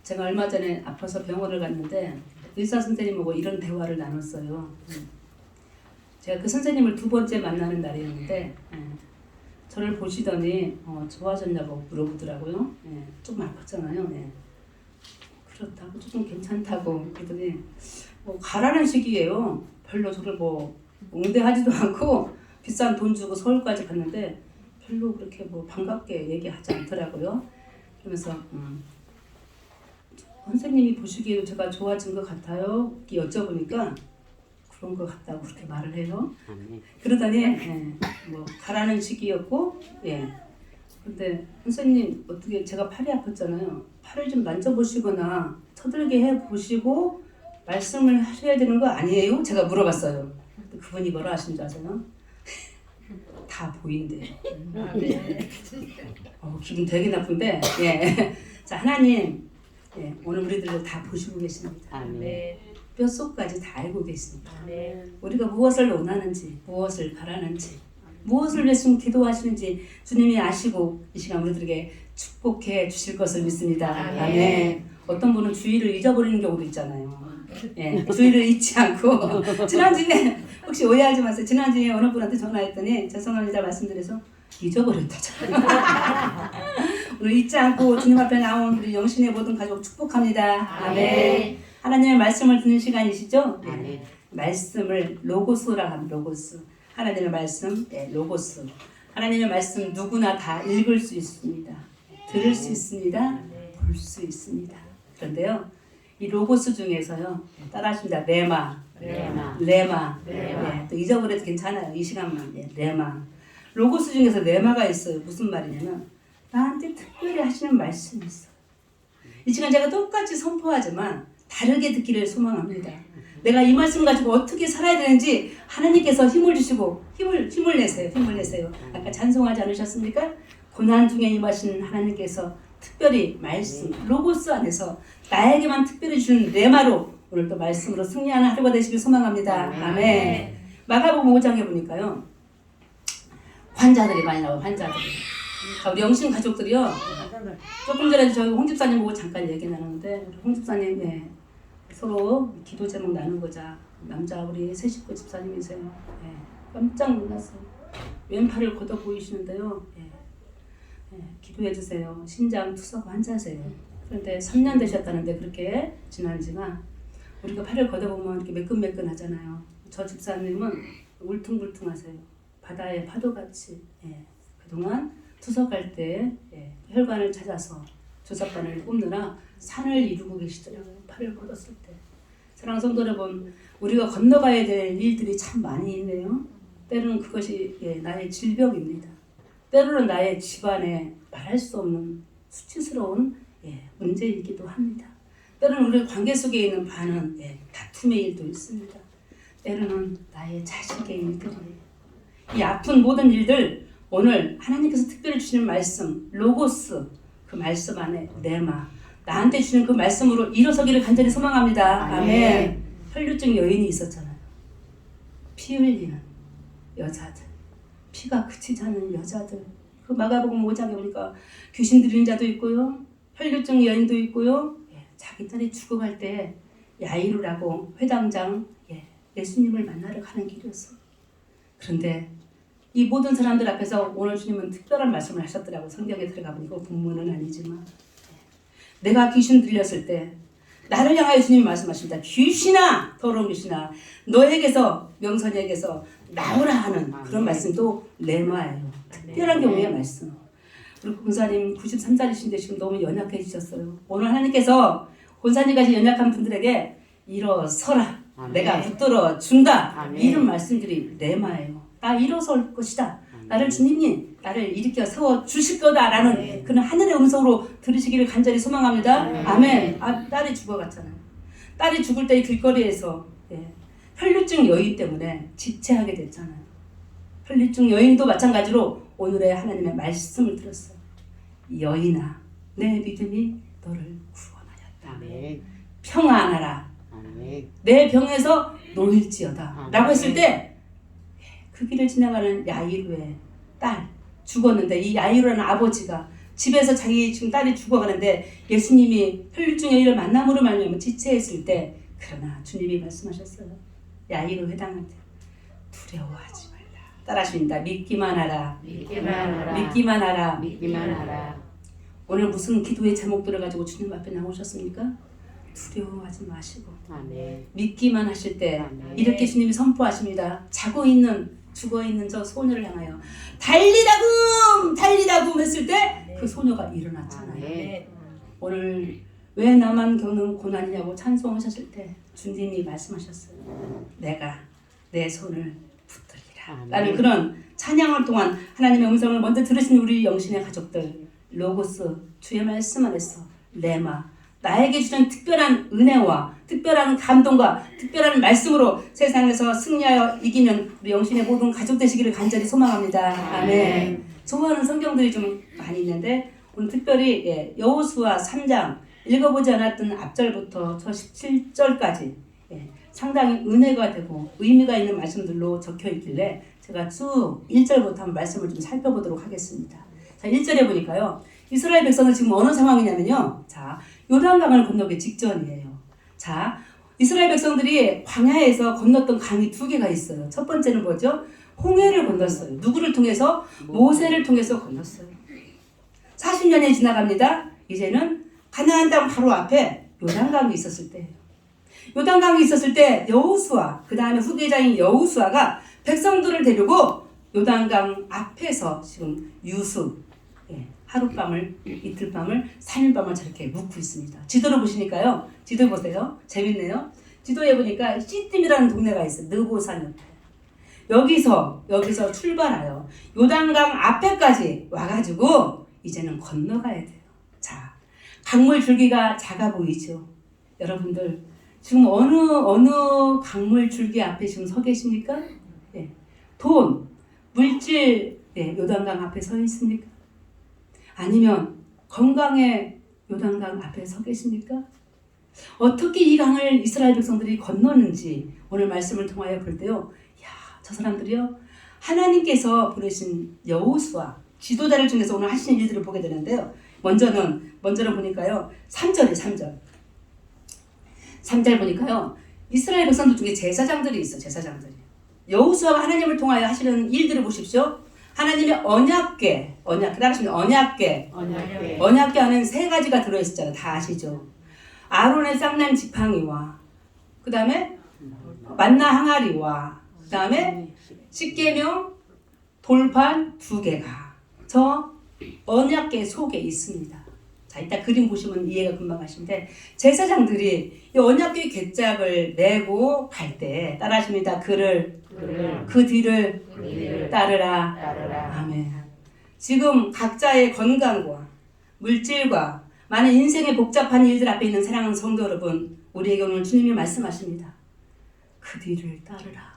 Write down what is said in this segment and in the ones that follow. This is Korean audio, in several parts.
제가 얼마 전에 아파서 병원을 갔는데 의사 선생님하고 이런 대화를 나눴어요. 제가 그 선생님을 두 번째 만나는 날이었는데 저를 보시더니 좋아졌냐고 물어보더라고요. 조금 아팠잖아요. 그렇다고 조금 괜찮다고 그러더니 가라는 식이에요. 별로 저를 응대하지도 않고 비싼 돈 주고 서울까지 갔는데 별로 그렇게 반갑게 얘기하지 않더라고요. 그러면서 선생님이 보시기에도 제가 좋아진 것 같아요? 이렇게 여쭤보니까 그런 것 같다고 그렇게 말을 해요. 그러더니 가라는 시기였고 근데 선생님 어떻게 제가 팔이 아팠잖아요. 팔을 좀 만져보시거나 터들게 해보시고 말씀을 하셔야 되는 거 아니에요? 제가 물어봤어요. 그분이 뭐라 하신 줄 아세요? 다 보인대요. 네. 기분 되게 나쁜데 자 하나님 오늘 우리들을 다 보시고 계십니다. 네. 뼛속까지 다 알고 계십니다. 네. 우리가 무엇을 원하는지 무엇을 바라는지 무엇을 위해서 기도하시는지 주님이 아시고 이 시간 우리들에게 축복해 주실 것을 믿습니다. 아멘. 어떤 분은 주의를 잊어버리는 경우도 있잖아요. 주의를 잊지 않고 지난주에 혹시 오해하지 마세요. 지난주에 어느 분한테 전화했더니 죄송합니다 말씀드려서 잊어버렸다잖아요. 오늘 잊지 않고 주님 앞에 나온 우리 영신의 모든 가족 축복합니다. 아멘. 하나님의 말씀을 듣는 시간이시죠? 말씀을 로고스라 합니다. 로고스. 하나님의 말씀, 로고스. 하나님의 말씀 누구나 다 읽을 수 있습니다. 들을 수 있습니다. 볼 수 있습니다. 그런데요, 이 로고스 중에서요, 따라하십니다. 레마. 또 잊어버려도 괜찮아요. 이 시간만. 레마. 로고스 중에서 레마가 있어요. 무슨 말이냐면 나한테 특별히 하시는 말씀이 있어요. 이 시간 제가 똑같이 선포하지만 다르게 듣기를 소망합니다. 내가 이 말씀 가지고 어떻게 살아야 되는지 하나님께서 힘을 주시고 힘을 내세요. 아까 찬송하지 않으셨습니까? 고난 중에 임하신 하나님께서 특별히 말씀, 로고스 안에서 나에게만 특별히 주는 레마로 오늘도 말씀으로 승리하는 하루가 되시길 소망합니다. 아멘. 마가복음 5장에 보니까요. 환자들이 많이 나와요. 환자들이. 우리 영신 가족들이요. 조금 전에 저희 홍 집사님 보고 잠깐 얘기 나누는데 우리 홍 집사님 서로 기도 제목 나누고자 남자 우리 세 식구 집사님이세요. 깜짝 놀랐어요. 왼팔을 걷어 보이시는데요. 기도해 주세요. 신장 투석 환자세요. 그런데 3년 되셨다는데 그렇게 지난 지가 우리가 팔을 걷어보면 이렇게 매끈매끈하잖아요. 저 집사님은 울퉁불퉁하세요. 바다의 파도같이 그동안 투석할 때 혈관을 찾아서 조사관을 뽑느라 산을 이루고 계시더라고요. 팔을 걷었을 때. 사랑하는 성도 여러분, 우리가 건너가야 될 일들이 참 많이 있네요. 때로는 그것이 나의 질병입니다. 때로는 나의 집안에 말할 수 없는 수치스러운 문제이기도 합니다. 때로는 우리 관계 속에 있는 반은 다툼의 일도 있습니다. 때로는 나의 자식의 일들이에요. 이 아픈 모든 일들 오늘 하나님께서 특별히 주시는 말씀 로고스 그 말씀 안에 레마 나한테 주시는 그 말씀으로 일어서기를 간절히 소망합니다. 아멘. 혈류증 여인이 있었잖아요. 피 흘리는 여자들 피가 그치지 않는 여자들 그 마가복음 5장에 보니까 귀신 들리는 자도 있고요. 혈류증 여인도 있고요. 자기 딸이 죽어갈 때 야이루라고 회당장 예수님을 만나러 가는 길이었어요. 그런데 이 모든 사람들 앞에서 오늘 주님은 특별한 말씀을 하셨더라고. 성경에 들어가 보니까 본문은 아니지만 내가 귀신 들렸을 때 나를 향하여 주님이 말씀하십니다. 귀신아 더러운 귀신아 너에게서 명선에게서 나오라 하는 그런 말씀도 레마예요. 특별한 경우의 말씀. 우리 권사님 93살이신데 지금 너무 연약해지셨어요. 오늘 하나님께서 권사님까지 연약한 분들에게 일어서라. 내가 붙들어 준다. 이런 말씀들이 레마예요. 나 일어설 것이다. 나를 주님이 나를 일으켜 세워 주실 거다라는 그런 하늘의 음성으로 들으시기를 간절히 소망합니다. 아멘. 딸이 죽어갔잖아요. 딸이 죽을 때 길거리에서 혈류증 여인 때문에 지체하게 됐잖아요. 혈류증 여인도 마찬가지로 오늘의 하나님의 말씀을 들었어요. 여인아, 내 믿음이 너를 구원하였다. 평안하라. 내 병에서 놓일지어다. 라고 했을 때 그 길을 지나가는 야이루의 딸 죽었는데 이 야이루라는 아버지가 집에서 자기 지금 딸이 죽어가는데 예수님이 혈중의 일을 만남으로 말미암아 지체했을 때 그러나 주님이 말씀하셨어요. 야 이거 회당한테 두려워하지 말라. 따라하십니다. 믿기만 하라. 믿기만 하라. 믿기만 하라. 믿기만 하라. 오늘 무슨 기도의 제목들을 가지고 주님 앞에 나오셨습니까? 두려워하지 마시고 아멘. 믿기만 하실 때 아멘. 이렇게 주님이 선포하십니다. 자고 있는 죽어 있는 저 소녀를 향하여 달리다금 달리다금 했을 때 그 소녀가 일어났잖아요. 아멘. 오늘 왜 나만 겪는 고난이냐고 찬송하셨을 때 주님이 말씀하셨어요. 내가 내 손을 붙들리라. 아멘. 라는 그런 찬양을 통한 하나님의 음성을 먼저 들으신 우리 영신의 가족들, 로고스 주의 말씀 안에서 레마 나에게 주신 특별한 은혜와 특별한 감동과 특별한 말씀으로 세상에서 승리하여 이기는 우리 영신의 모든 가족 되시기를 간절히 소망합니다. 아멘. 좋아하는 성경들이 좀 많이 있는데 오늘 특별히 여호수아 3장 읽어보지 않았던 앞절부터 저 17절까지 상당히 은혜가 되고 의미가 있는 말씀들로 적혀 있길래 제가 쭉 1절부터 한번 말씀을 좀 살펴보도록 하겠습니다. 자, 1절에 보니까요. 이스라엘 백성은 지금 어느 상황이냐면요. 자, 요단강을 건너기 직전이에요. 자, 이스라엘 백성들이 광야에서 건넜던 강이 두 개가 있어요. 첫 번째는 뭐죠? 홍해를 건넜어요. 누구를 통해서? 모세를 통해서 건넜어요. 40년이 지나갑니다. 이제는 가나안 땅 바로 앞에 요단강이 있었을 때예요. 요단강이 있었을 때 여호수아, 그 다음에 후계자인 여호수아가 백성들을 데리고 요단강 앞에서 지금 유수, 하룻밤을, 이틀밤을, 3일밤을 저렇게 묵고 있습니다. 지도를 보시니까요. 지도 보세요. 재밌네요. 지도에 보니까 시딤이라는 동네가 있어요. 느고산 옆에. 여기서 출발하여 요단강 앞에까지 와가지고 이제는 건너가야 돼요. 자, 강물 줄기가 작아 보이죠? 여러분들 지금 어느 강물 줄기 앞에 지금 서 계십니까? 돈, 물질, 요단강 앞에 서 있습니까? 아니면 건강의 요단강 앞에 서 계십니까? 어떻게 이 강을 이스라엘 백성들이 건넜는지 오늘 말씀을 통하여 볼 때요. 저 사람들이요. 하나님께서 보내신 여호수아 지도자를 중에서 오늘 하시는 일들을 보게 되는데요. 먼저는 보니까요. 3절 3절 보니까요. 이스라엘 백성들 중에 제사장들이 있어. 제사장들이. 여호수아가 하나님을 통하여 하시는 일들을 보십시오. 하나님의 언약궤 따라하시면 언약궤 안에는 세 가지가 들어있었잖아요. 다 아시죠? 아론의 쌍난 지팡이와 그 다음에 만나 항아리와 그 다음에 십계명 돌판 2개가 저 언약궤 속에 있습니다. 자, 이따 그림 보시면 이해가 금방 가시는데 제사장들이 이 언약궤 궤짝을 메고 갈 때 따라하십니다. 그 뒤를 따르라. 아멘. 지금 각자의 건강과 물질과 많은 인생의 복잡한 일들 앞에 있는 사랑하는 성도 여러분, 우리에게 오늘 주님이 말씀하십니다. 그 뒤를 따르라.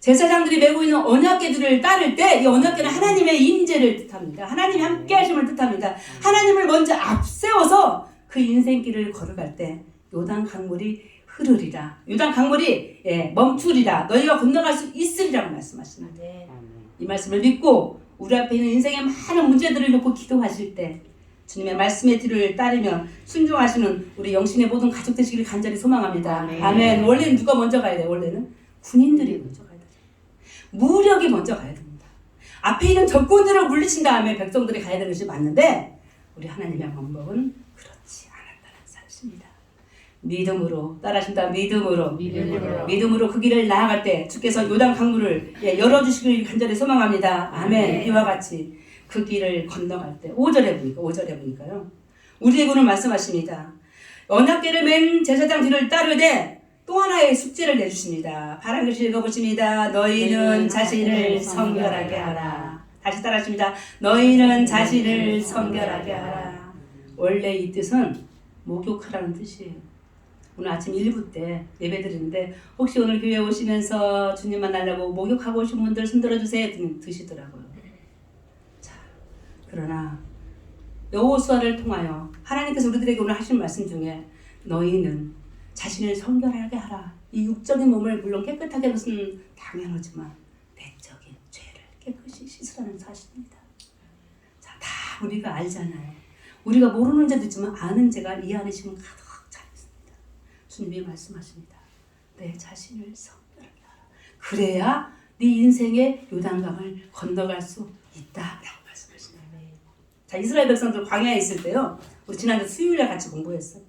제사장들이 메고 있는 언약궤들을 따를 때 이 언약궤는 하나님의 임재를 뜻합니다. 하나님이 함께 하심을 뜻합니다. 하나님을 먼저 앞세워서 그 인생길을 걸어갈 때 요단 강물이 흐르리라. 요단 강물이 멈추리라. 너희가 건너갈 수 있으리라고 말씀하십니다. 이 말씀을 믿고 우리 앞에 있는 인생의 많은 문제들을 놓고 기도하실 때 주님의 말씀의 뒤를 따르며 순종하시는 우리 영신의 모든 가족 되시기를 간절히 소망합니다. 아멘. 원래는 누가 먼저 가야 돼요? 원래는 군인들이 먼저 가야 돼요. 무력이 먼저 가야 됩니다. 앞에 있는 적군들을 물리친 다음에 백성들이 가야 되는 것이 맞는데 우리 하나님의 방법은 그렇지 않았다는 사실입니다. 믿음으로 따라하신다. 믿음으로 그 길을 나아갈 때 주께서 요단 강물을 열어주시길 간절히 소망합니다. 아멘. 이와 같이 그 길을 건너갈 때 5절에 보니까요. 우리에게 오늘 말씀하십니다. 언약궤를 맨 제사장 뒤를 따르되 또 하나의 숙제를 내주십니다. 파란 글씨 읽어보십니다. 너희는 자신을 성결하게 하라. 다시 따라하십니다. 너희는 자신을 성결하게 하라. 원래 이 뜻은 목욕하라는 뜻이에요. 오늘 아침 1부 때 예배 드리는데 혹시 오늘 교회 오시면서 주님 만나려고 목욕하고 오신 분들 손 들어주세요 드시더라고요. 자, 그러나 여호수아를 통하여 하나님께서 우리들에게 오늘 하신 말씀 중에 너희는 자신을 성결하게 하라. 이 육적인 몸을 물론 깨끗하게 하는 것은 당연하지만 내적인 죄를 깨끗이 씻으라는 사실입니다. 자, 다 우리가 알잖아요. 우리가 모르는 죄도 있지만 아는 죄가 이 안에 지금 가득 차 있습니다. 주님이 말씀하십니다. 내 자신을 성별하라. 그래야 네 인생의 요단강을 건너갈 수 있다라고 말씀하십니다. 자, 이스라엘 백성들 광야에 있을 때요. 우리 지난주 수요일에 같이 공부했어요.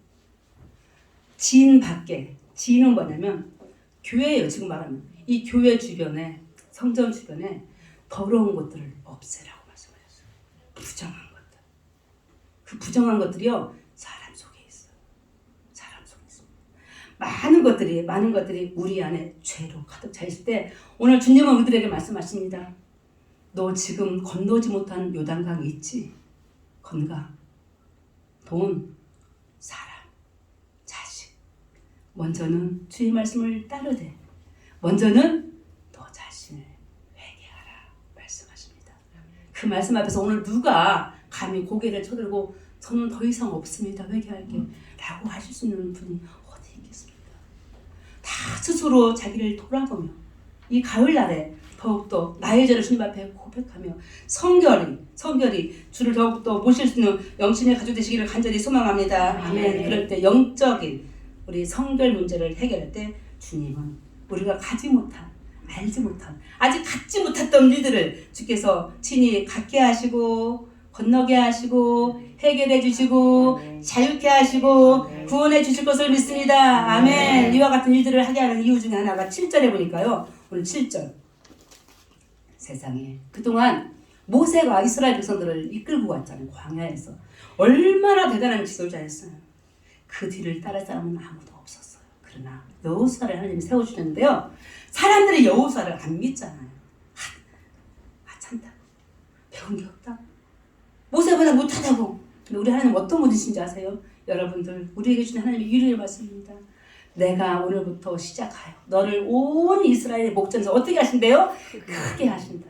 진 밖에, 진은 뭐냐면 교회예요. 지금 말하면 이 교회 주변에, 성전 주변에 더러운 것들을 없애라고 말씀하셨어요. 부정한 것들. 그 부정한 것들이요, 사람 속에 있어요. 사람 속에 있습니다. 많은 것들이 우리 안에 죄로 가득 차 있을 때 오늘 주님은 우리들에게 말씀하십니다. 너 지금 건너지 못한 요단강이 있지? 건강, 돈, 사람, 자식. 먼저는 주의 말씀을 따르되 먼저는 너 자신을 회개하라 말씀하십니다. 그 말씀 앞에서 오늘 누가 감히 고개를 쳐들고 저는 더 이상 없습니다. 회개할게 라고 하실 수 있는 분이 어디 있겠습니까? 다 스스로 자기를 돌아보며 이 가을날에 더욱더 나의 죄를 주님 앞에 고백하며 성결히 주를 더욱더 모실 수 있는 영신의 가족 되시기를 간절히 소망합니다. 아멘. 그럴 때 영적인 우리 성결 문제를 해결할 때 주님은 우리가 가지 못한, 알지 못한, 아직 갖지 못했던 일들을 주께서 친히 갖게 하시고 건너게 하시고 해결해 주시고 자유케 하시고 구원해 주실 것을 믿습니다. 아멘. 이와 같은 일들을 하게 하는 이유 중에 하나가 7절에 보니까요. 오늘 7절. 세상에 그동안 모세가 이스라엘 백성들을 이끌고 왔잖아요. 광야에서. 얼마나 대단한 지도자였어요. 그 뒤를 따를 사람은 아무도 없었어요. 그러나 여호수아를 하나님이 세워주셨는데요. 사람들이 여호수아를 안 믿잖아요. 하찮다고. 배운 게 없다고. 모세보다 못하다고. 근데 우리 하나님 어떤 분이신지 아세요? 여러분들 우리에게 주신 하나님의 위로의 말씀입니다. 내가 오늘부터 시작하여 너를 온 이스라엘의 목전에서 어떻게 하신대요? 크게 하신다.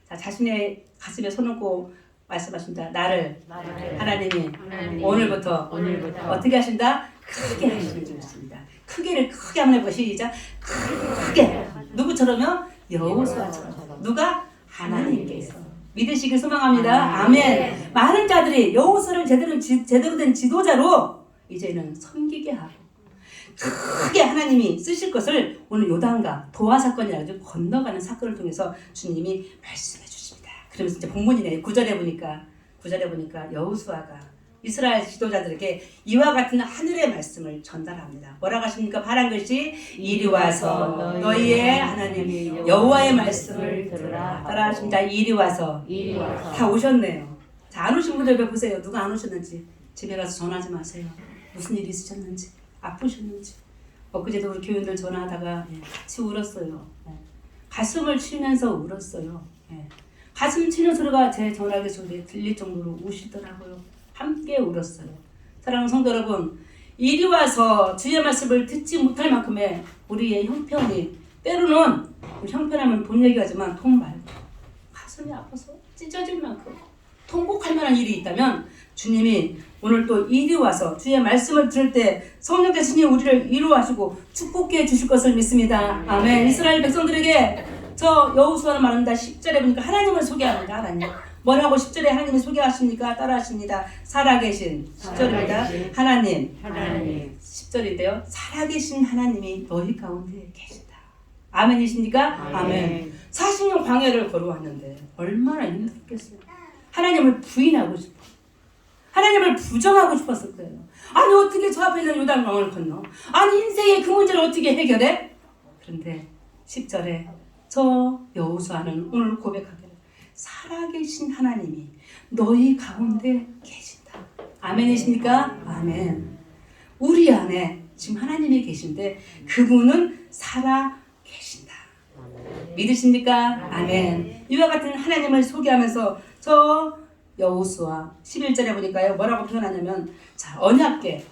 자, 자신의 가슴에 손 얹고 말씀하신다. 나를 하나님이 오늘부터 어떻게 하신다? 크게 하시는 줄 믿습니다. 크게를 크게 한번 해보고 시작. 크게. 누구처럼요? 여호수아처럼. 누가? 하나님께서. 믿으시길 소망합니다. 아멘. 많은 자들이 여호수아를 제대로 된 지도자로 이제는 섬기게 하고 크게 하나님이 쓰실 것을 오늘 요단강 도하 사건이라고 건너가는 사건을 통해서 주님이 말씀해 주십니다. 그러면서 이제 본문이네. 9절에 보니까 여호수아가 이스라엘 지도자들에게 이와 같은 하늘의 말씀을 전달합니다. 뭐라고 하십니까? 바란 것이 이리 와서 너희의 하나님 여호와의 말씀을 들으라. 따라하십니다. 이리 와서. 다 오셨네요. 자, 안 오신 분들 보세요. 누가 안 오셨는지 집에 가서 전화하지 마세요. 무슨 일이 있으셨는지, 아프셨는지. 엊그제도 우리 교인들 전화하다가 같이 울었어요. 가슴을 치면서 울었어요. 가슴 치는 소리가 제 전화기 소리에 들릴 정도로 우시더라고요. 함께 울었어요. 사랑하는 성도 여러분, 이리 와서 주의 말씀을 듣지 못할 만큼의 우리의 형편이, 때로는 형편하면 돈 얘기하지만 돈 말고 가슴이 아파서 찢어질 만큼 통곡할 만한 일이 있다면 주님이 오늘 또 이리 와서 주의 말씀을 들을 때 성령께서 신이 우리를 위로하시고 축복해 주실 것을 믿습니다. 아멘. 이스라엘 백성들에게 저 여호수아는 말합니다. 10절에 보니까 하나님을 소개합니다. 하나님. 뭐라고 10절에 하나님을 소개하십니까? 따라하십니다. 살아계신 10절입니다. 하나님. 10절인데요. 살아계신 하나님이 너희 가운데 계신다. 아멘이십니까? 아멘. 40년 광야를 걸어왔는데 얼마나 힘들었겠어요. 하나님을 부인하고 싶어. 하나님을 부정하고 싶었을 거예요. 아니 어떻게 저 앞에 있는 요단강을 건너? 아니 인생의 그 문제를 어떻게 해결해? 그런데 10절에 저 여호수아는 오늘 고백하기를 살아계신 하나님이 너희 가운데 계신다. 아멘이십니까? 아멘. 우리 안에 지금 하나님이 계신데 그분은 살아계신다. 믿으십니까? 아멘. 이와 같은 하나님을 소개하면서 저 여호수아 11절에 보니까요. 뭐라고 표현하냐면 자, 언약궤.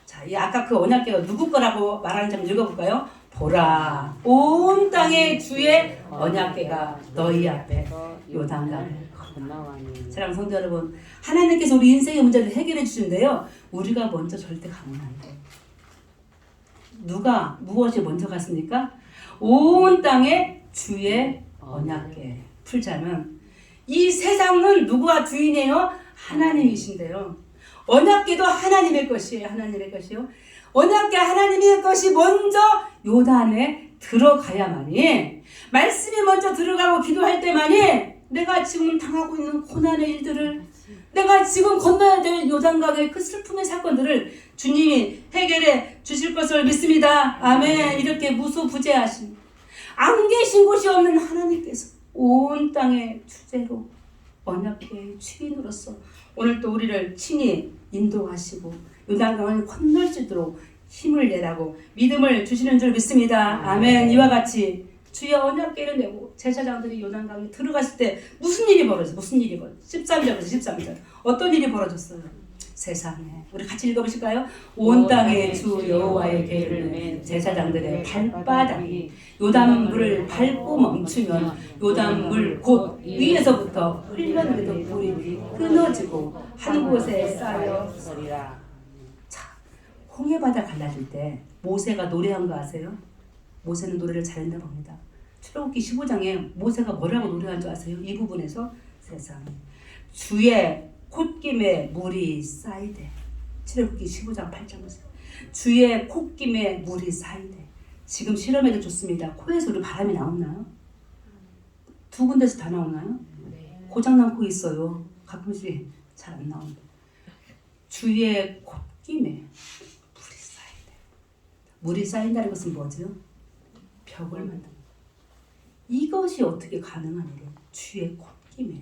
자, 이 아까 그 언약궤가 누구 거라고 말하는지 한번 읽어볼까요? 보라, 온 땅의 주의 언약궤가 너희 앞에 요단강을 건너가니. 사랑하는 성도 여러분, 하나님께서 우리 인생의 문제를 해결해 주시는데요. 우리가 먼저 절대 가면 안 돼요. 누가 무엇이 먼저 갔습니까? 온 땅의 주의 언약궤. 풀자면 이 세상은 누구가 주인이에요? 하나님이신데요. 언약궤도 하나님의 것이에요. 하나님의 것이요. 언약궤 하나님의 것이 먼저 요단에 들어가야만이, 말씀이 먼저 들어가고 기도할 때만이 내가 지금 당하고 있는 고난의 일들을, 내가 지금 건너야 될 요단강의 그 슬픔의 사건들을 주님이 해결해 주실 것을 믿습니다. 아멘. 이렇게 무소부재하신, 안 계신 곳이 없는 하나님께서 온 땅의 주제로 언약궤의 주인으로서 오늘 또 우리를 친히 인도하시고 요단강을 건널 수 있도록 힘을 내라고 믿음을 주시는 줄 믿습니다. 아멘. 이와 같이 주의 언약궤를 내고 제사장들이 요단강에 들어갔을 때 무슨 일이 벌어졌어요? 무슨 일이 벌어졌어요? 13절에서 13절 어떤 일이 벌어졌어요? 세상에, 우리 같이 읽어보실까요? 온 땅에 주 여호와의 궤를 맨 제사장들의 발바닥이 요단물을 밟고 멈추면 요단물 곧 위에서부터 흘러내리던 물이 끊어지고 한 곳에 쌓여 서리라. 자, 홍해바다 갈라질 때 모세가 노래한 거 아세요? 모세는 노래를 잘했나 봅니다. 출애굽기 15장에 모세가 뭐라고 노래한 줄 아세요? 이 부분에서 세상에 주의 콧김에 물이 쌓이되, 출애굽기 15장 8절에서 주의 콧김에 물이 쌓이되. 지금 실험해도 좋습니다. 코에서 우리 바람이 나오나요? 두 군데서 다 나오나요? 고장난 코 있어요. 가끔씩 잘 안 나옵니다. 주의 콧김에 물이 쌓이되. 물이 쌓인다는 것은 뭐죠? 벽을 만든다. 이것이 어떻게 가능한 일이에요? 주의 콧김에.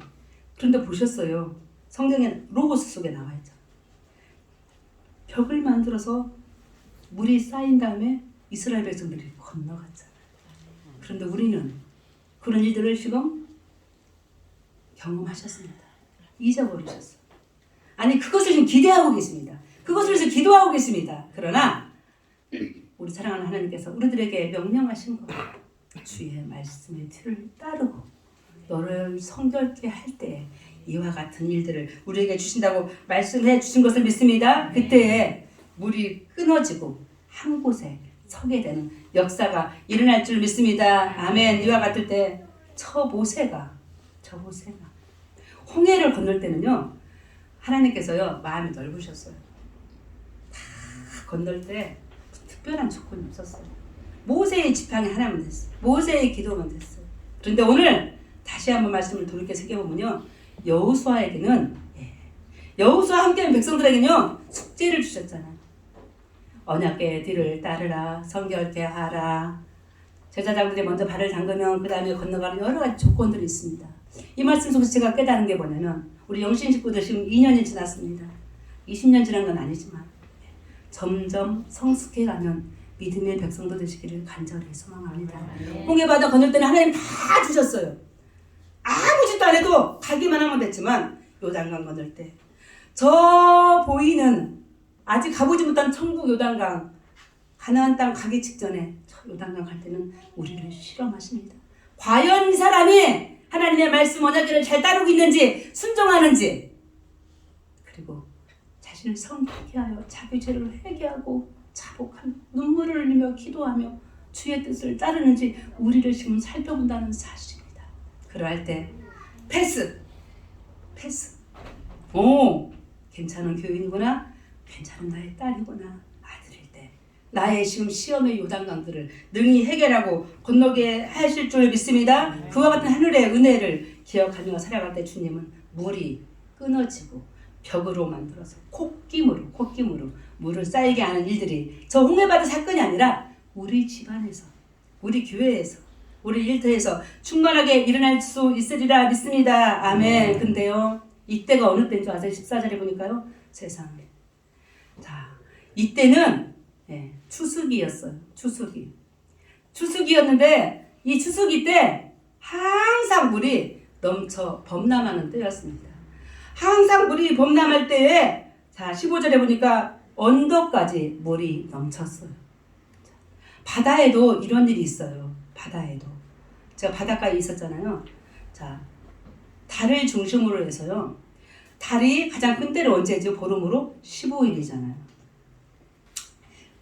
그런데 보셨어요? 성경에 로고스 속에 나와 있죠. 벽을 만들어서 물이 쌓인 다음에 이스라엘 백성들이 건너갔잖아요. 그런데 우리는 그런 일들을 지금 경험하셨습니다. 잊어버리셨어요. 아니, 그것을 지금 기대하고 계십니다. 그것을 위해서 기도하고 계십니다. 그러나 우리 사랑하는 하나님께서 우리들에게 명령하신 것, 주의 말씀의 틀을 따르고 너를 성결케 할 때 이와 같은 일들을 우리에게 주신다고 말씀해 주신 것을 믿습니다. 그때에 물이 끊어지고 한 곳에 서게 되는 역사가 일어날 줄 믿습니다. 아멘. 이와 같을 때 저 모세가 홍해를 건널 때는요, 하나님께서요 마음이 넓으셨어요. 다 건널 때 특별한 조건이 없었어요. 모세의 지팡이 하나만 됐어요. 모세의 기도만 됐어요. 그런데 오늘 다시 한번 말씀을 돌이켜 새겨보면요, 여호수아에게는, 여호수아 함께한 백성들에게는요 숙제를 주셨잖아요. 언약궤의 뒤를 따르라, 성결케 하라. 제사장들이 먼저 발을 담그면 그 다음에 건너가는 여러 가지 조건들이 있습니다. 이 말씀 속에서 제가 깨달은 게 뭐냐면, 우리 영신 식구들 지금 2년이 지났습니다. 20년 지난 건 아니지만 점점 성숙해가면 믿음의 백성도 되시기를 간절히 소망합니다. 홍해바다 건널 때는 하나님 다 주셨어요. 아무 짓도 안 해도 가기만 하면 됐지만 요단강 건널 때 저 보이는 아직 가보지 못한 천국 요단강, 가나안 땅 가기 직전에 저 요단강 갈 때는 우리를 실험하십니다. 과연 이 사람이 하나님의 말씀 언약궤를 잘 따르고 있는지, 순종하는지, 그리고 자신을 성결케 하여 자기 죄를 회개하고 자복하며 눈물을 흘리며 기도하며 주의 뜻을 따르는지 우리를 지금 살펴본다는 사실입니다. 그러할 때 패스. 오, 괜찮은 교인이구나, 괜찮은 나의 딸이구나, 아들일 때 나의 지금 시험의 요단강들을 능히 해결하고 건너게 하실 줄 믿습니다. 그와 같은 하늘의 은혜를 기억하며 살아갈 때 주님은 물이 끊어지고 벽으로 만들어서 콧김으로 물을 쌓이게 하는 일들이 저 홍해바다 사건이 아니라 우리 집안에서, 우리 교회에서, 우리 일터에서 충만하게 일어날 수 있으리라 믿습니다. 아멘. 근데요, 이때가 어느 때인 줄 아세요? 14절에 보니까요, 세상에. 자, 이때는 추수기였어요. 추수기였는데 이 추수기 때 항상 물이 넘쳐 범람하는 때였습니다. 항상 물이 범람할 때에, 자 15절에 보니까 언덕까지 물이 넘쳤어요. 바다에도 이런 일이 있어요. 바다에도. 제가 바닷가에 있었잖아요. 자, 달을 중심으로 해서요. 달이 가장 큰 때는 언제죠? 보름으로 15일이잖아요.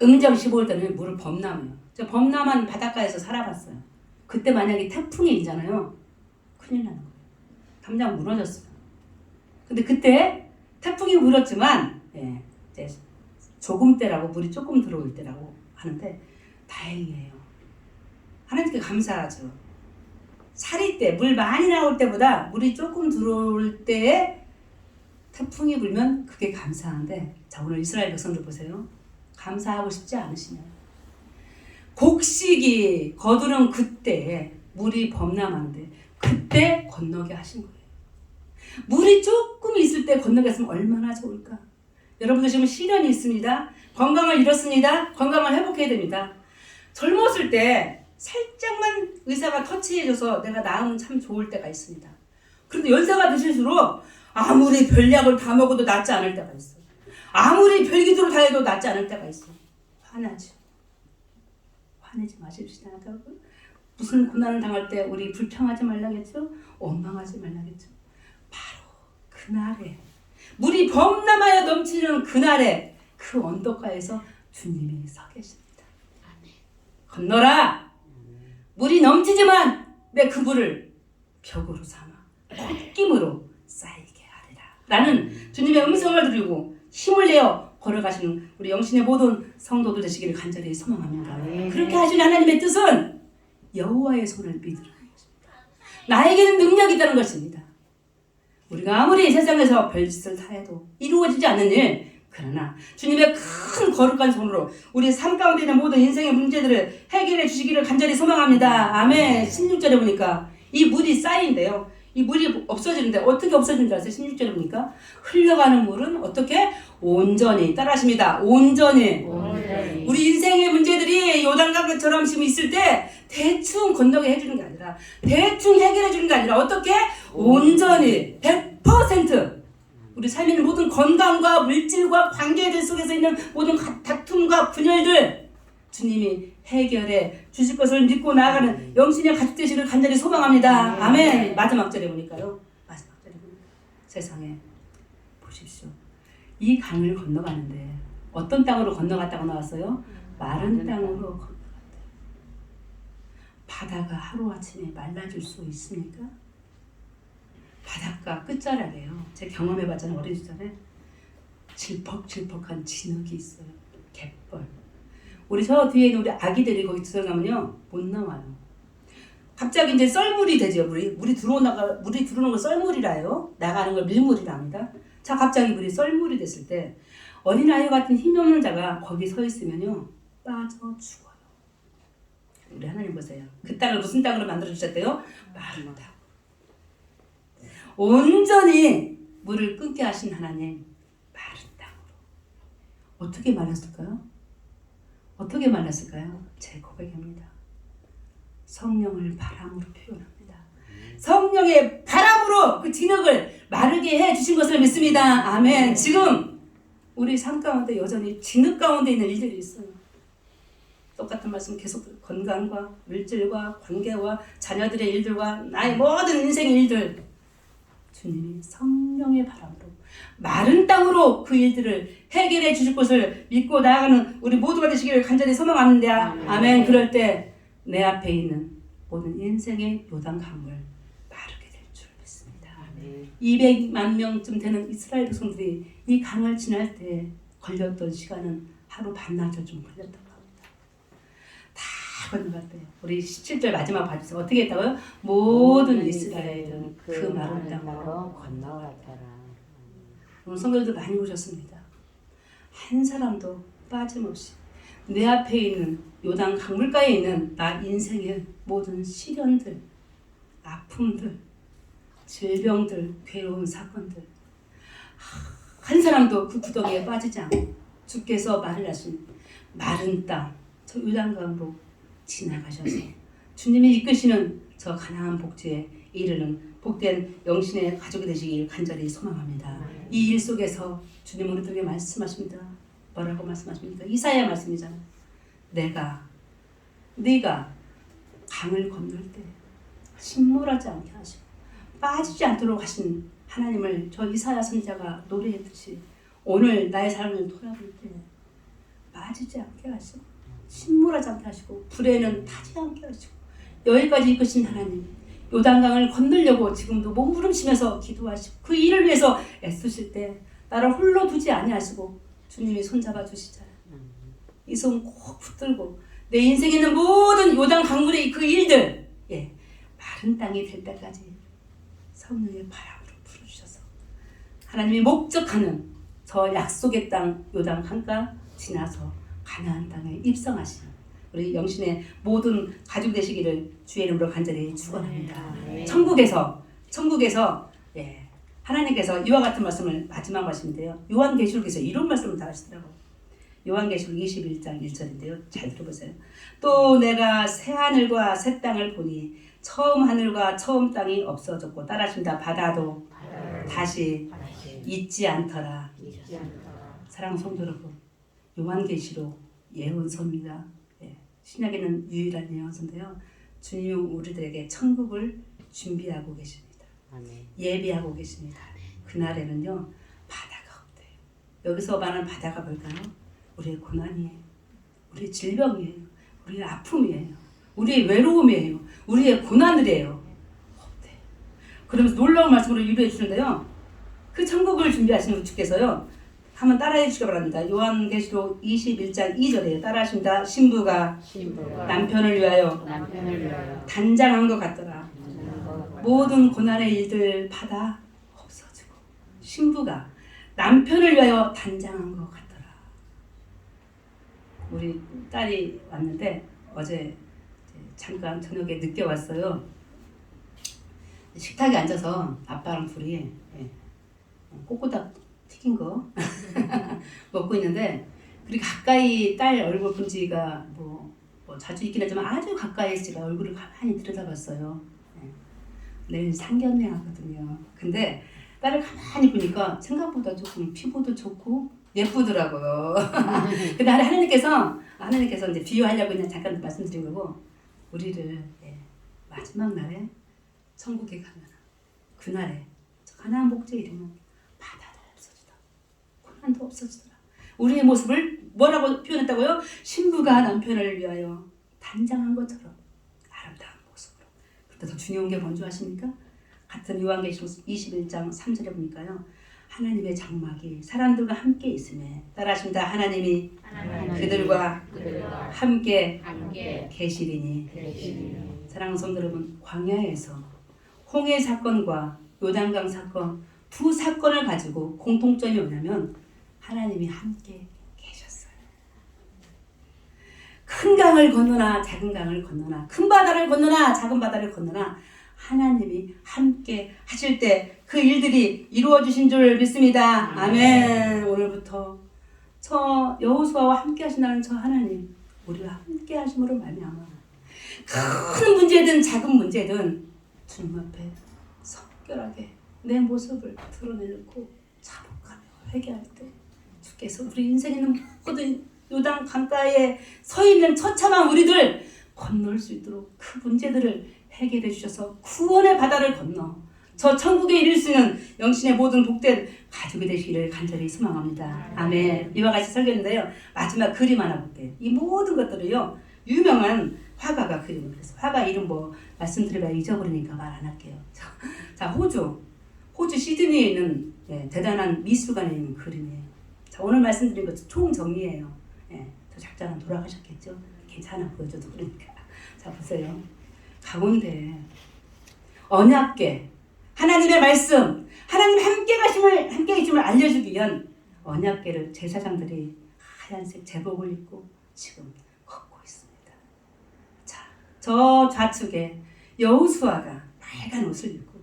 음력 15일 때는 물을 범람해요. 제가 범람한 바닷가에서 살아봤어요. 그때 만약에 태풍이 일잖아요. 큰일 나는 거예요. 다 담장 무너졌어요. 근데 그때 태풍이 불었지만 이제 조금 때라고 물이 조금 들어올 때라고 하는데 다행이에요. 하나님께 감사하죠. 사리 때, 물 많이 나올 때보다 물이 조금 들어올 때에 태풍이 불면 그게 감사한데, 자, 오늘 이스라엘 백성들 보세요. 감사하고 싶지 않으시냐요. 곡식이 거두는 그때에 물이 범람하는데 그때 건너게 하신 거예요. 물이 조금 있을 때 건너게 했으면 얼마나 좋을까. 여러분들 지금 시련이 있습니다. 건강을 잃었습니다. 건강을 회복해야 됩니다. 젊었을 때 살짝만 의사가 터치해줘서 내가 나으면 참 좋을 때가 있습니다. 그런데 연세가 드실수록 아무리 별약을 다 먹어도 낫지 않을 때가 있어. 아무리 별기도를 다 해도 낫지 않을 때가 있어. 화나죠. 화내지 마십시다. 무슨 고난을 당할 때 우리 불평하지 말라겠죠? 원망하지 말라겠죠? 바로 그날에 물이 범람하여 넘치는 그날에 그 언덕가에서 주님이 서 계십니다. 건너라! 물이 넘치지만 내 그 물을 벽으로 삼아 콧김으로 쌓이게 하리라. 라는 주님의 음성을 들리고 힘을 내어 걸어가시는 우리 영신의 모든 성도들 되시기를 간절히 소망합니다. 그렇게 하신 하나님의 뜻은 여호와의 손을 믿으라는 것입니다. 나에게는 능력이 있다는 것입니다. 우리가 아무리 세상에서 별짓을 다 해도 이루어지지 않는 일, 그러나 주님의 큰 거룩한 손으로 우리 삶 가운데 있는 모든 인생의 문제들을 해결해 주시기를 간절히 소망합니다. 아멘. 16절에 보니까 이 물이 쌓인대요. 이 물이 없어지는데 어떻게 없어지는 줄 아세요? 16절에 보니까 흘러가는 물은 어떻게? 온전히. 따라하십니다. 온전히. 우리 인생의 문제들이 요단강처럼 지금 있을 때 대충 건너게 해주는 게 아니라, 대충 해결해 주는 게 아니라 어떻게? 온전히 100% 우리 삶에 있는 모든 건강과 물질과 관계들 속에서 있는 모든 다툼과 분열들 주님이 해결해 주실 것을 믿고 나아가는 영신의 가족 되시기를 간절히 소망합니다. 아멘. 마지막 절에 보니까요. 마지막 절에 보니까 세상에 보십시오. 이 강을 건너가는데 어떤 땅으로 건너갔다고 나왔어요? 마른 땅으로 건너갔대요. 바다가 하루아침에 말라질 수 있습니까? 바닷가 끝자락에요. 제가 경험해봤잖아요. 어린 시절에 질퍽질퍽한 진흙이 있어요. 갯벌. 우리 저 뒤에 있는 우리 아기들이 거기 들어가면요 못 나와요. 갑자기 이제 썰물이 되죠. 물이 들어오는 걸 썰물이라요. 나가는 걸 밀물이랍니다. 자, 갑자기 물이 썰물이 됐을 때 어린아이 같은 힘없는 자가 거기 서 있으면요 빠져 죽어요. 우리 하나님 보세요. 그 땅을 무슨 땅으로 만들어 주셨대요? 마른 땅. 온전히 물을 끊게 하신 하나님, 마른 땅으로. 어떻게 말랐을까요? 어떻게 말랐을까요? 제 고백입니다. 성령을 바람으로 표현합니다. 성령의 바람으로 그 진흙을 마르게 해주신 것을 믿습니다. 아멘. 지금 우리 삶 가운데 여전히 진흙 가운데 있는 일들이 있어요. 똑같은 말씀 계속 건강과 물질과 관계와 자녀들의 일들과 나의 모든 인생의 일들, 주님이 성령의 바람으로 마른 땅으로 그 일들을 해결해 주실 것을 믿고 나아가는 우리 모두가 되시기를 간절히 소망합니다. 아멘. 그럴 때 내 앞에 있는 모든 인생의 요단강을 마르게 될 줄 믿습니다. 200만 명쯤 되는 이스라엘 백성들이 이 강을 지날 때 걸렸던 시간은 하루 반나절 좀 걸렸다고 합니다. 다 건너갔대요. 우리 17절 마지막 봐주세요. 어떻게 했다고요? 모든 이스라엘은 그 마른 땅으로 건너갔더라. 오늘 성도들 많이 오셨습니다. 한 사람도 빠짐없이 내 앞에 있는 요단 강물가에 있는 나 인생의 모든 시련들, 아픔들, 질병들, 괴로운 사건들 한 사람도 그 구덩이에 빠지지 않고 주께서 말을 하신 마른 땅, 저 요단강으로 지나가셔서 주님이 이끄시는 저 가나안 복지에 이르는 복된 영신의 가족이 되시길 간절히 소망합니다. 이 일 속에서 주님 우리들에게 말씀하십니다. 뭐라고 말씀하십니까? 이사야 말씀이잖아요. 네가 강을 건널 때 침몰하지 않게 하시고 빠지지 않도록 하신 하나님을 저 이사야 선지자가 노래했듯이 오늘 나의 삶을 돌아볼 때 빠지지 않게 하시고 침몰하지 않게 하시고 불에는 타지 않게 하시고 여기까지 이끄신 하나님, 요단강을 건너려고 지금도 몸부림치면서 기도하시고 그 일을 위해서 애쓰실 때 나를 홀로 두지 아니하시고 주님이 손잡아 주시잖아요. 이 손 꼭 붙들고 내 인생에 있는 모든 요단 강물의 그 일들 마른 땅이 될 때까지 성령의 바람으로 불어주셔서 하나님이 목적하는 저 약속의 땅 요단 강가 지나서 가나안 땅에 입성하시는 우리 영신의 모든 가족 되시기를 주의 이름으로 간절히 축원합니다. 천국에서 하나님께서 이와 같은 말씀을 마지막 말씀인데요. 요한계시록에서 이런 말씀을 다 하시더라고요. 요한계시록 21장 1절인데요. 잘 들어보세요. 또 내가 새 하늘과 새 땅을 보니 처음 하늘과 처음 땅이 없어졌고 따라하십니다. 바다도 다시 있지 않더라. 사랑하는 성도 여러분, 요한계시록 예언서입니다. 신약에는 유일한 예언서인데요. 주님이 우리들에게 천국을 준비하고 계십니다. 예비하고 계십니다. 그날에는요 바다가 없대요. 여기서 말하는 바다가 뭘까요? 우리의 고난이에요. 우리의 질병이에요. 우리의 아픔이에요. 우리의 외로움이에요. 우리의 고난들이에요. 없대요. 그러면서 놀라운 말씀으로 유도해 주는데요. 그 천국을 준비하시는 주께서요. 한번 따라해 주시기 바랍니다. 요한계시록 21장 2절에 따라하십니다. 신부가 남편을 위하여 단장한 것 같더라. 모든 고난의 일들 받아 없어지고 신부가 남편을 위하여 단장한 것 같더라. 우리 딸이 왔는데 어제 잠깐 저녁에 늦게 왔어요. 식탁에 앉아서 아빠랑 둘이 꼬꼬닭 튀긴 거 먹고 있는데 그리고 가까이 딸 얼굴 본 지가 뭐 자주 있긴 하지만 아주 가까이에서 제가 얼굴을 가만히 들여다봤어요. 내일 상견례 하거든요. 근데 딸을 가만히 보니까 생각보다 조금 피부도 좋고 예쁘더라고요. 근데 하나님께서 이제 비유하려고 그냥 잠깐 말씀드린 거고 우리를 마지막 날에 천국에 가면 그날에 가나안 복제 이름은 바다도 없어지다. 고난도 없어지더라. 우리의 모습을 뭐라고 표현했다고요? 신부가 남편을 위하여 단장한 것처럼 아름다운 모습으로. 그런데 더 중요한 게 뭔지 아십니까? 같은 요한계시록 21장 3절에 보니까요. 하나님의 장막이 사람들과 함께 있음에 따라하십니다. 하나님이 그들과 함께 계시리니. 사랑하는 성도 여러분, 광야에서 홍해 사건과 요단강 사건 두 사건을 가지고 공통점이 뭐냐면 하나님이 함께 계셨어요. 큰 강을 건너나 작은 강을 건너나 큰 바다를 건너나 작은 바다를 건너나 하나님이 함께 하실 때 그 일들이 이루어지신 줄 믿습니다. 아멘. 오늘부터 저 여호수아와 함께 하신다는 저 하나님 우리와 함께 하심으로 말미암아 큰 문제든 작은 문제든 주님 앞에 성결하게 내 모습을 드러내놓고 자복하며 회개할 때 주께서 우리 인생에 있는 모든 요단 강가에 서 있는 처참한 우리들 건널 수 있도록 그 문제들을 해결해 주셔서 구원의 바다를 건너 저 천국에 이를 수 있는 영신의 모든 복된 가족이 되시기를 간절히 소망합니다. 아멘. 이와 같이 설교인데요. 마지막 그림 하나 볼게요. 이 모든 것들을요. 유명한 화가가 그림을 그렸어요. 화가 이름 말씀드려봐야 잊어버리니까 말 안 할게요. 자, 호주 시드니에 있는 대단한 미술관에 있는 그림이에요. 자, 오늘 말씀드린 것 총정리예요. 저 작자는 돌아가셨겠죠? 괜찮아 보여줘도 그러니까. 자, 보세요. 가운데 언약궤 하나님의 말씀, 하나님 함께 계심을 알려주기 위한 언약궤를 제사장들이 하얀색 제복을 입고 지금 걷고 있습니다. 자, 저 좌측에 여호수아가 빨간 옷을 입고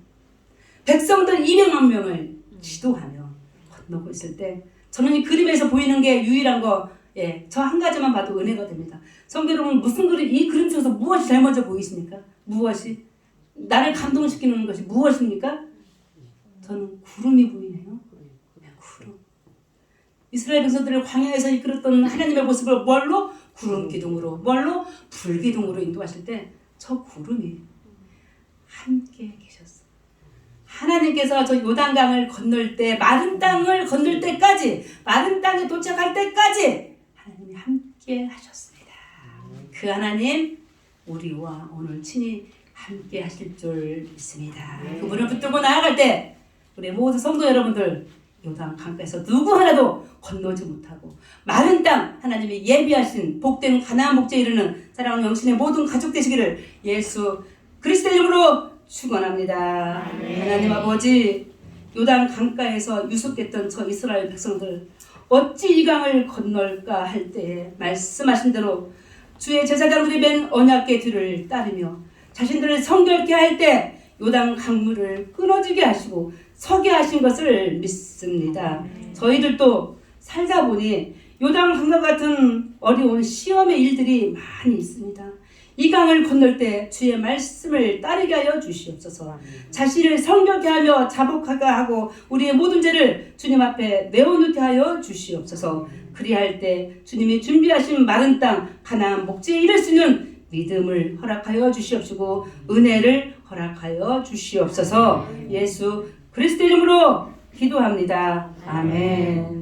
백성들 200만 명을 지도하며 건너고 있을 때 저는 이 그림에서 보이는 게 유일한 거, 저 한 가지만 봐도 은혜가 됩니다. 성도 여러분, 무슨 그림, 이 그림 속에서 무엇이 제일 먼저 보이십니까? 무엇이? 나를 감동시키는 것이 무엇입니까? 저는 구름이 보이네요. 구름. 이스라엘 백성들을 광야에서 이끌었던 하나님의 모습을 뭘로? 구름 기둥으로. 뭘로? 불 기둥으로 인도하실 때 저 구름이 함께 계셨어요. 하나님께서 저 요단강을 건널 때, 마른 땅을 건널 때까지, 마른 땅에 도착할 때까지 하나님이 함께 하셨습니다. 그 하나님, 우리와 오늘 친히 함께 하실 줄 믿습니다. 그분을 붙들고 나아갈 때 우리 모든 성도 여러분들 요단 강가에서 누구 하나도 건너지 못하고 마른 땅 하나님이 예비하신 복된 가나안 목재에 이르는 사랑하는 영신의 모든 가족 되시기를 예수 그리스도의 이름으로 축원합니다. 하나님 아버지, 요단 강가에서 유숙했던 저 이스라엘 백성들 어찌 이 강을 건널까 할 때에 말씀하신 대로 주의 제사장들이 맨 언약궤 뒤를 따르며 자신들을 성결케 할 때 요단 강물을 끊어지게 하시고 서게 하신 것을 믿습니다. 저희들도 살다 보니 요단 강과 같은 어려운 시험의 일들이 많이 있습니다. 이 강을 건널 때 주의 말씀을 따르게 하여 주시옵소서. 자신을 성결케 하며 자복하게 하고 우리의 모든 죄를 주님 앞에 내어놓게 하여 주시옵소서. 그리할 때 주님이 준비하신 마른 땅 가나안 목재에 이를 수 있는 믿음을 허락하여 주시옵시고 은혜를 허락하여 주시옵소서. 예수 그리스도 이름으로 기도합니다. 아멘.